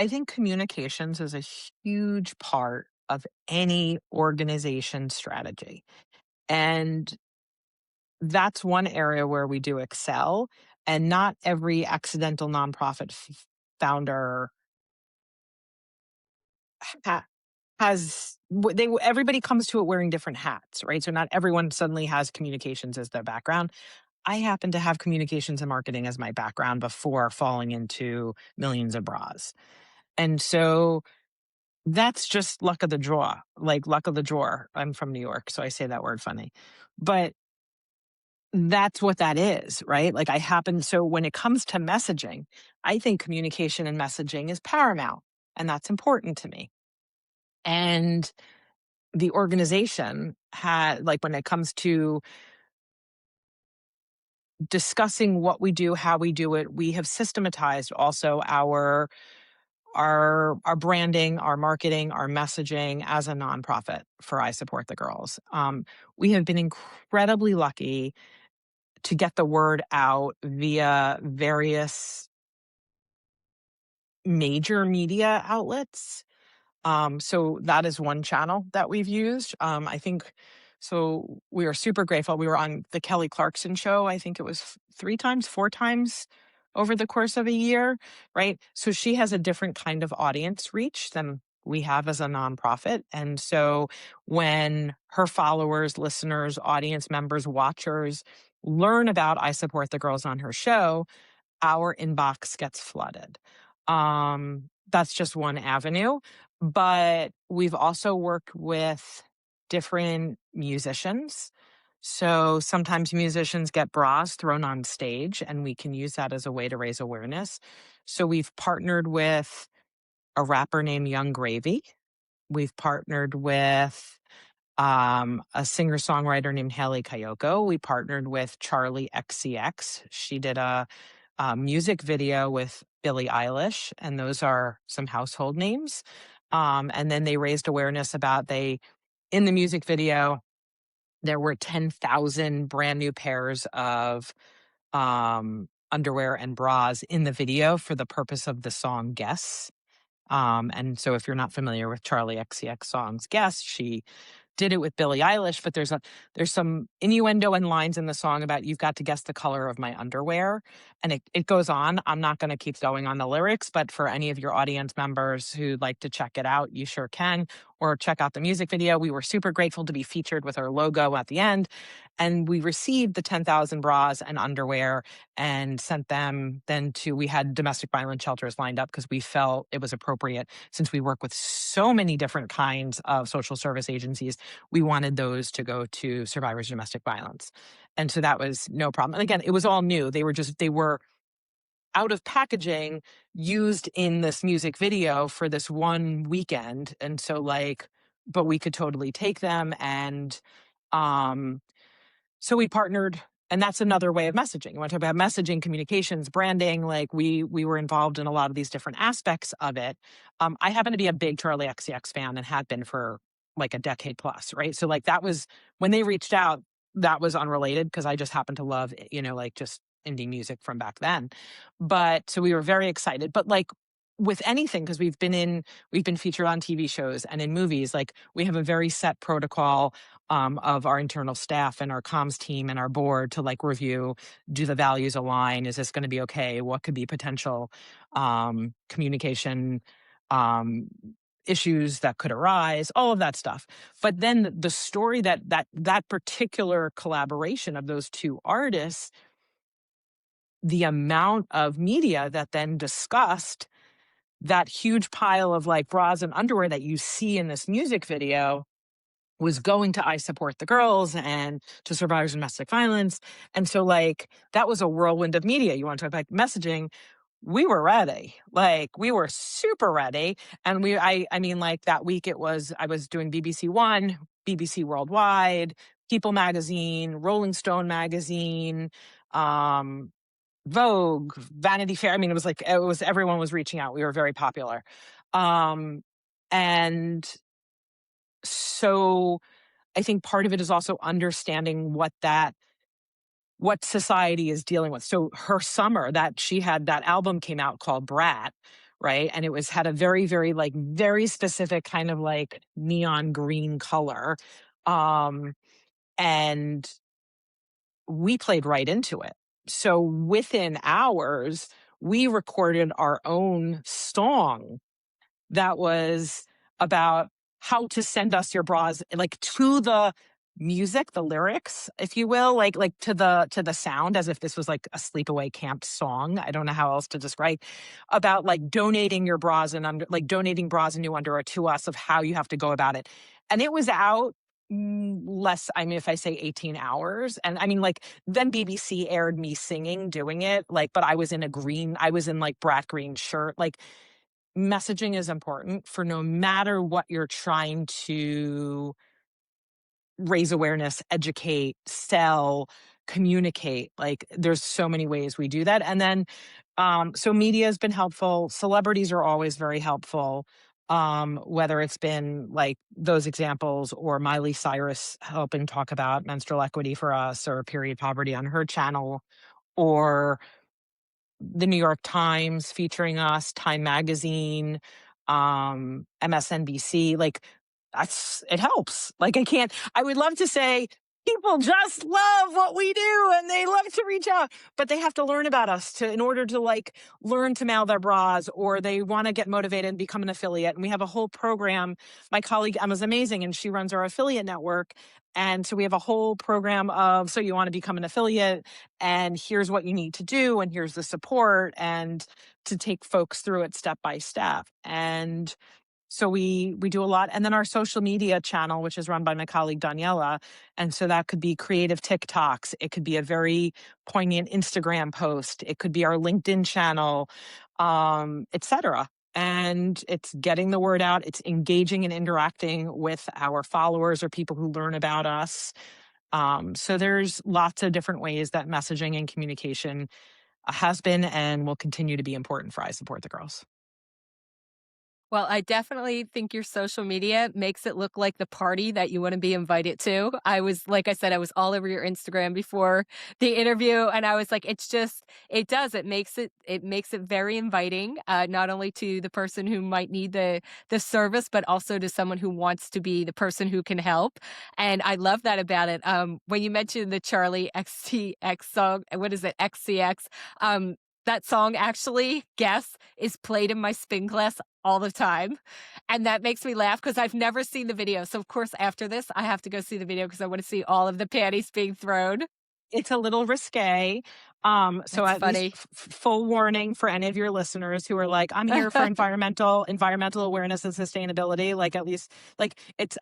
I think communications is a huge part of any organization strategy. And that's one area where we do excel. And not every accidental nonprofit founder ha- everybody comes to it wearing different hats, right? So not everyone suddenly has communications as their background. I happen to have communications and marketing as my background before falling into millions of bras. And so that's just luck of the draw, like luck of the drawer. I'm from New York, so I say that word funny. But that's what that is, right? Like I happen, so when it comes to messaging, I think communication and messaging is paramount, and that's important to me. And the organization had, like, when it comes to discussing what we do, how we do it, we have systematized also our branding, our marketing, our messaging as a nonprofit for I Support the Girls. We have been incredibly lucky to get the word out via various major media outlets. So that is one channel that we've used. I think so. We are super grateful. We were on the Kelly Clarkson show. I think it was three times, four times over the course of a year, right? So she has a different kind of audience reach than we have as a nonprofit. And so when her followers, listeners, audience members, watchers learn about I Support the Girls on her show, our inbox gets flooded. That's just one avenue, but we've also worked with different musicians. So sometimes musicians get bras thrown on stage, and we can use that as a way to raise awareness. So we've partnered with a rapper named Young Gravy. We've partnered with a singer songwriter named Haley Kayoko. We partnered with Charlie XCX. She did a music video with Billie Eilish, and those are some household names. And then they raised awareness about in the music video, there were 10,000 brand new pairs of underwear and bras in the video for the purpose of the song Guess. And so if you're not familiar with Charlie XCX songs Guess, she did it with Billie Eilish, but there's some innuendo and lines in the song about you've got to guess the color of my underwear. And it goes on. I'm not going to keep going on the lyrics, but for any of your audience members who'd like to check it out, you sure can, or check out the music video. We were super grateful to be featured with our logo at the end. And we received the 10,000 bras and underwear and sent them then we had domestic violence shelters lined up because we felt it was appropriate, since we work with so many different kinds of social service agencies. We wanted those to go to survivors of domestic violence. And so that was no problem. And again, it was all new. They were out of packaging, used in this music video for this one weekend. And so but we could totally take them. And um so we partnered, and that's another way of messaging. You want to talk about messaging, communications, branding, like we were involved in a lot of these different aspects of it. I happen to be a big Charlie XCX fan and had been for like a decade plus, right? So like that was when they reached out, that was unrelated because I just happen to love, like just indie music from back then. But so we were very excited. But like with anything, because we've been featured on TV shows and in movies, like we have a very set protocol of our internal staff and our comms team and our board to like review, do the values align? Is this going to be okay? What could be potential communication um, issues that could arise? All of that stuff. But then the story that particular collaboration of those two artists, the amount of media that then discussed that huge pile of like bras and underwear that you see in this music video was going to I Support the Girls and to survivors of domestic violence. And so like that was a whirlwind of media. You want to talk about messaging? We were ready. Like we were super ready. And I mean, like that week I was doing BBC One, BBC Worldwide, People Magazine, Rolling Stone Magazine, Vogue, Vanity Fair. I mean, everyone was reaching out. We were very popular. And so I think part of it is also understanding what society is dealing with. So her summer that she had, that album came out called Brat, right? And it was had a very, very, like, very specific kind of like neon green color. Um, and we played right into it. So within hours, we recorded our own song that was about how to send us your bras, like, to the music, the lyrics, if you will, like to the sound, as if this was like a sleepaway camp song. I don't know how else to describe, about like donating your bras and under, like donating bras and new underwear to us, of how you have to go about it. And it was out less, I mean, if I say 18 hours. And I mean, like, then BBC aired me singing, doing it, like, but I was in like brat green shirt. Like, messaging is important for no matter what you're trying to raise awareness, educate, sell, communicate. Like, there's so many ways we do that. And then, so media has been helpful. Celebrities are always very helpful. Whether it's been like those examples, or Miley Cyrus helping talk about menstrual equity for us, or period poverty on her channel, or the New York Times featuring us, Time Magazine, MSNBC, like, that's it helps. Like, I would love to say people just love what we do and they love to reach out, but they have to learn about us to in order to like learn to mail their bras, or they want to get motivated and become an affiliate. And we have a whole program. My colleague Emma's amazing and she runs our affiliate network. And so we have a whole program of, so you want to become an affiliate, and here's what you need to do, and here's the support, and to take folks through it step by step. And so we do a lot. And then our social media channel, which is run by my colleague Daniela. And so that could be creative TikToks, it could be a very poignant Instagram post, it could be our LinkedIn channel, etc. And it's getting the word out, it's engaging and interacting with our followers or people who learn about us. So there's lots of different ways that messaging and communication has been and will continue to be important for I Support the Girls. Well, I definitely think your social media makes it look like the party that you wanna be invited to. I was like I said, I was all over your Instagram before the interview, and I was like, it's just it makes it very inviting, not only to the person who might need the service, but also to someone who wants to be the person who can help, and I love that about it. When you mentioned the Charlie XCX song, what is it? XCX, that song actually, guess, is played in my spin class all the time, and that makes me laugh because 'cause I've never seen the video, so, of course, after this, I have to go see the video because I wanna see all of the panties being thrown. It's a little risque. So That's at least funny. full warning for any of your listeners who are like, I'm here for environmental awareness and sustainability. Like, at least, like, it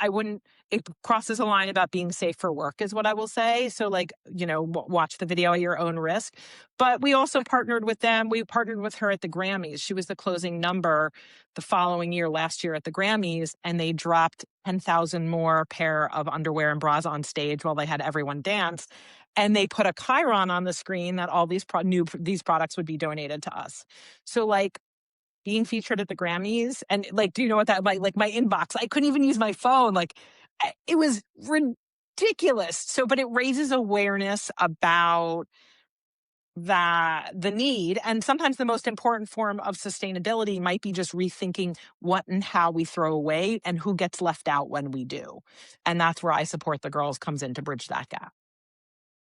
crosses a line about being safe for work is what I will say. So, like, watch the video at your own risk. But we also partnered with them. We partnered with her at the Grammys. She was the closing number the following year, last year at the Grammys, and they dropped 10,000 more pair of underwear and bras on stage while they had everyone dance, and they put a chyron on the screen that all these products would be donated to us. So, like, being featured at the Grammys, and like, do you know what that, like my inbox? I couldn't even use my phone. Like, it was ridiculous. So, but it raises awareness about the need, and sometimes the most important form of sustainability might be just rethinking what and how we throw away and who gets left out when we do. And that's where I Support the Girls comes in to bridge that gap.